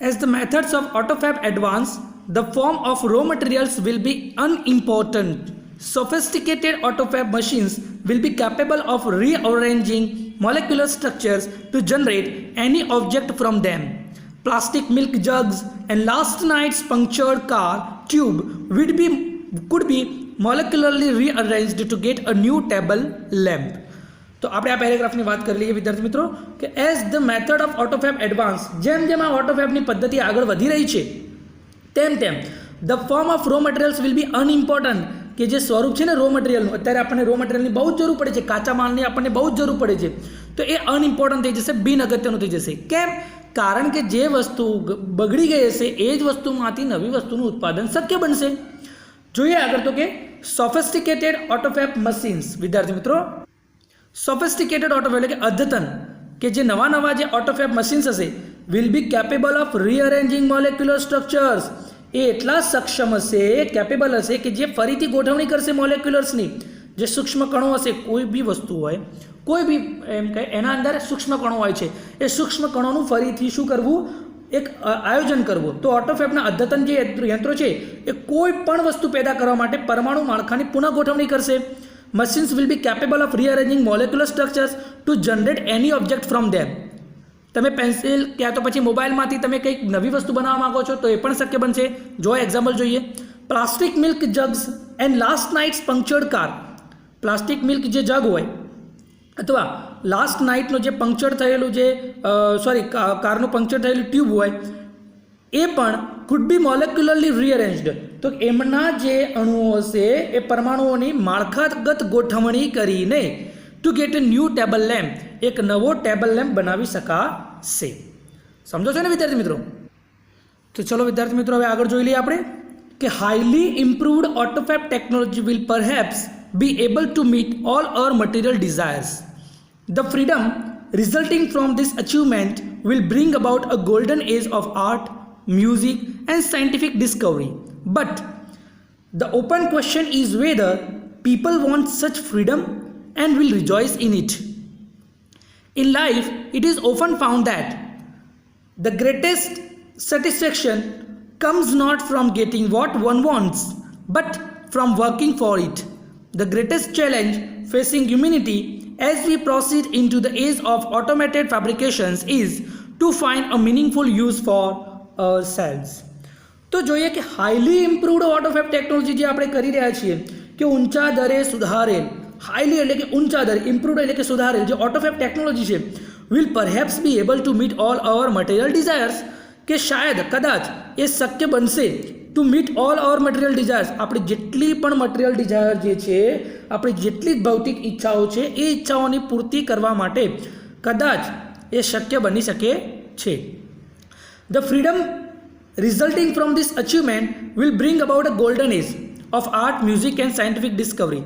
As the methods of autofab advance, the form of raw materials will be unimportant. Sophisticated autofab machines will be capable of rearranging molecular structures to generate any object from them. Plastic milk jugs and last night's punctured car tube could be molecularly rearranged to get a new table lamp. તો આપણે આ પેરેગ્રાફની વાત કરી લઈએ વિદ્યાર્થી મિત્રો, કે as the method of autofab advance, જેમ જેમ આ ઓટોફેબની પદ્ધતિ આગળ વધી રહી છે તેમ the form of raw materials will be unimportant, કે જે સ્વરૂપ છે ને રો મટીરિયલનું, અત્યારે આપણને રો મટીરિયલની બહુ જ જરૂર પડે છે, કાચા માલની આપણને બહુ જ જરૂર પડે છે, તો એ અનઇમ્પોર્ટન્ટ થઈ જશે, બિન અગત્યનું થઈ જશે. કેમ? કારણ કે જે વસ્તુ બગડી ગઈ હશે એ જ વસ્તુમાંથી નવી વસ્તુનું ઉત્પાદન શક્ય બનશે. જોઈએ આગળ તો કે સોફિસ્ટિકેટેડ ઓટોફેબ મશીન્સ. વિદ્યાર્થી મિત્રો, સોફિસ્ટિકેટેડ ઓટોફેબ એટલે કે અદ્યતન, કે જે નવા જે ઓટોફેબ મશીન્સ હશે, will be capable of rearranging molecular structures. એ એટલા સક્ષમ હશે, કેપેબલ હશે, કે જે ફરીથી ગોઠવણી કરશે મોલેક્યુલર્સની. જે સૂક્ષ્મ કણો હશે, કોઈ બી વસ્તુ હોય, કોઈ બી એમ કહે એના અંદર સૂક્ષ્મ કણો હોય છે, એ સૂક્ષ્મ કણોનું ફરીથી શું કરવું? એક આયોજન કરવું. તો ઓટોફેબના અદ્યતન જે યંત્રો છે એ કોઈ પણ વસ્તુ પેદા કરવા માટે પરમાણુ માળખાની પુનઃ ગોઠવણી કરશે. Machines will be capable of rearranging molecular structures to generate any object from them. તમે પેન્સિલ ક્યાં તો પછી મોબાઈલમાંથી તમે કંઈક નવી વસ્તુ બનાવવા માંગો છો તો એ પણ શક્ય બનશે. જો એક્ઝામ્પલ જોઈએ. Plastic milk jugs and last night's punctured car. Plastic milk જે જગ હોય અથવા લાસ્ટ નાઇટનો જે પંક્ચર થયેલું જે કારનું પંક્ચર થયેલું ટ્યુબ હોય, એ પણ કુડ બી મોલેક્યુલરલી રીઅરેન્જ્ડ, તો એમના જે અણુઓ હશે એ પરમાણુઓની માળખાગત ગોઠવણી કરીને two get a new table lamp, એક નવો ટેબલ લેમ્પ બનાવી શકાશે. સમજો છો ને વિદ્યાર્થી મિત્રો? તો ચલો વિદ્યાર્થી મિત્રો હવે આગળ જોઈ લઈએ આપણે કે highly improved autofab technology will perhaps be able to meet all our material desires. The freedom resulting from this achievement will bring about a golden age of art, music and scientific discovery. But the open question is whether people want such freedom and will rejoice in it. In life, it is often found that the greatest satisfaction comes not from getting what one wants, but from working for it. The greatest challenge facing humanity as we proceed into the age of automated fabrications is to find a meaningful use for ourselves. તો જોઈએ કે highly improved autofab technology જે આપણે કરી રહ્યા છીએ કે ઊંચા દરે સુધારેલ, હાઈલી એટલે કે ઊંચા દરે, ઇમ્પ્રુવડ એટલે કે સુધારેલ જે ઓટોફેબ ટેકનોલોજી છે will perhaps be able to meet all our material desires, કે શાયદ કદાચ એ શક્ય બનશે to meet all our material desires, આપણી જેટલી પણ મટીરિયલ ડિઝાયર જે છે, આપણી જેટલી ભૌતિક ઈચ્છાઓ છે એ ઈચ્છાઓની પૂર્તિ કરવા માટે કદાચ એ શક્ય બની શકે છે. The freedom resulting from this achievement will bring about a golden age of art, music and scientific discovery.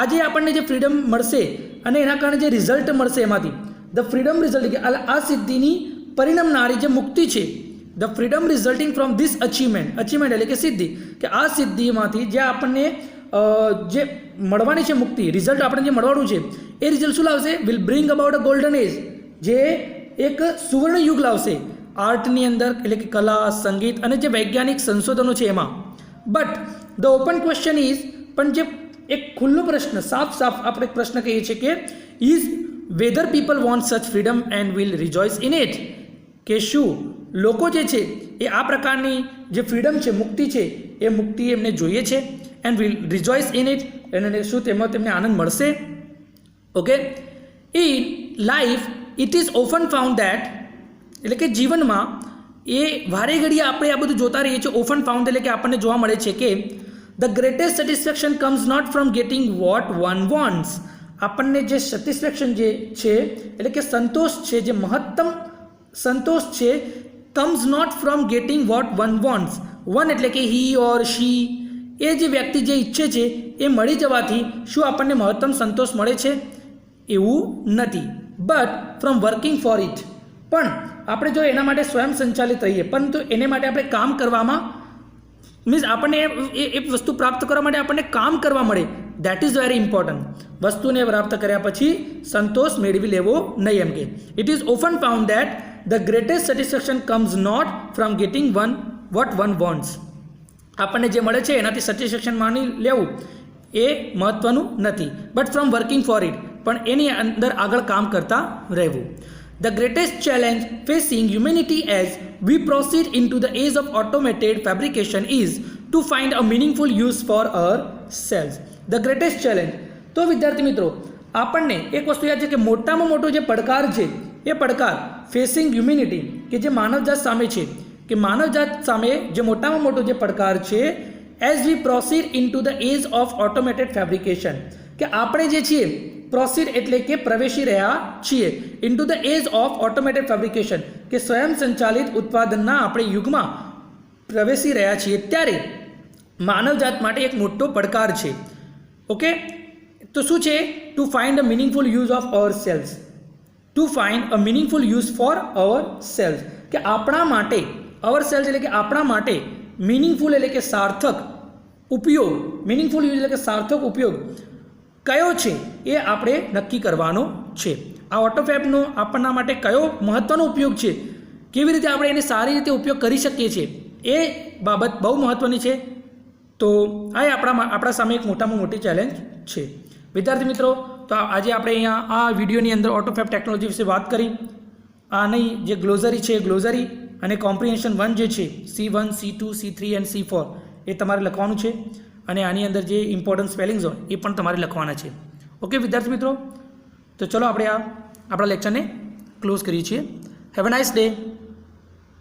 આજે આપણને જે ફ્રીડમ મળશે અને એના કારણે જે રિઝલ્ટ મળશે એમાંથી ધ ફ્રીડમ રિઝલ્ટ કે આ સિદ્ધિની પરિણમનારી જે મુક્તિ છે, the freedom resulting from this achievement, achievement એટલે કે સિદ્ધિ, કે આ સિદ્ધિમાંથી જે આપણને જે મળવાની છે મુક્તિ, રિઝલ્ટ આપણને જે મળવાનું છે એ રિઝલ્ટ શું લાવશે? Will bring about a golden age, જે એક સુવર્ણ યુગ લાવશે આર્ટની અંદર, એટલે કે કલા, સંગીત અને જે વૈજ્ઞાનિક સંશોધનો છે એમાં. But the open question is, પણ જે એક ખુલ્લો પ્રશ્ન, સાફ આપણે પ્રશ્ન કહીએ છીએ કે is whether people want such freedom and will rejoice in it, કે શું લોકો જે છે એ આ પ્રકારની જે ફ્રીડમ છે, મુક્તિ છે, એ મુક્તિ એમને જોઈએ છે and will rejoice in it, અને શું તેમાં તેમને આનંદ મળશે? Okay. In life it is often found that, એટલે કે જીવનમાં એ વારે ઘડીએ આપણે આ બધું જોતા રહીએ છીએ. ઓફન ફાઉન્ડ એટલે કે આપણને જોવા મળે છે કે the greatest satisfaction comes not from getting what one wants. આપણને જે સેટિસ્ફેક્શન જે છે એટલે કે સંતોષ છે, જે મહત્તમ સંતોષ છે, comes not from getting what one wants. One એટલે કે હી ઓર શી, એ જે વ્યક્તિ જે ઈચ્છે છે એ મળી જવાથી શું આપણને મહત્તમ સંતોષ મળે છે? એવું નથી. But from working four it, પણ આપણે જો એના માટે સ્વયં સંચાલિત રહીએ, પરંતુ એને માટે આપણે કામ કરવામાં, મીન્સ આપણને એ વસ્તુ પ્રાપ્ત કરવા માટે આપણને કામ કરવા મળે, દેટ ઇઝ વેરી ઇમ્પોર્ટન્ટ. વસ્તુને પ્રાપ્ત કર્યા પછી સંતોષ મેળવી લેવો નહીં. એમ કે it is often found that the greatest satisfaction comes not from getting what one wants. આપણને જે મળે છે એનાથી સેટિસ્ફેક્શન માની લેવું એ મહત્ત્વનું નથી, but from working four it, પણ એની અંદર આગળ કામ કરતા રહેવું. The greatest challenge facing humanity as we proceed into the age of automated fabrication is to find a meaningful use for ourselves. The greatest challenge. તો વિદ્યાર્થી મિત્રો, આપણને એક વસ્તુ યાદ છે કે મોટામાં મોટો જે પડકાર છે એ પડકાર ફેસિંગ હ્યુમેનિટી, કે જે માનવજાત સામે છે, કે માનવજાત સામે જે મોટામાં મોટો જે પડકાર છે as we proceed into the age of automated fabrication, કે આપણે જે છીએ પ્રોસીડ એટલે કે પ્રવેશી રહ્યા છીએ into the age of automated fabrication, કે સ્વયં સંચાલિત ઉત્પાદનના આપણે યુગમાં પ્રવેશી રહ્યા છીએ, ત્યારે માનવજાત માટે એક મોટો પડકાર છે. ઓકે. તો શું છે? To find a meaningful use of our selves, to find a meaningful use for our selves, કે આપણા માટે, અવર સેલ્સ એટલે કે આપણા માટે, મિનિંગફુલ એટલે કે સાર્થક ઉપયોગ, મિનિંગફુલ યુઝ એટલે કે સાર્થક ઉપયોગ કયો છે એ આપણે નક્કી કરવાનો છે. આ ઓટોફેબનો આપણા માટે કયો મહત્ત્વનો ઉપયોગ છે, કેવી રીતે આપણે એને સારી રીતે ઉપયોગ કરી શકીએ છીએ, એ બાબત બહુ મહત્ત્વની છે. તો આ આપણા સામે એક મોટામાં મોટી ચેલેન્જ છે. વિદ્યાર્થી મિત્રો, તો આજે આપણે અહીંયા આ વિડીયોની અંદર ઓટોફેબ ટેકનોલોજી વિશે વાત કરી. આની જે ગ્લોઝરી છે, ગ્લોઝરી અને કોમ્પ્રિહેન્શન 1 જે છે, C1, C2, C3 and C4 એ તમારે લખવાનું છે, અને આની અંદર જે ઇમ્પોર્ટન્ટ સ્પેલિંગ્સ હોય એ પણ તમારે લખવાના છે. ઓકે વિદ્યાર્થી મિત્રો, તો ચલો આપણે આપણા લેક્ચરને ક્લોઝ કરીએ છીએ. Have a nice day.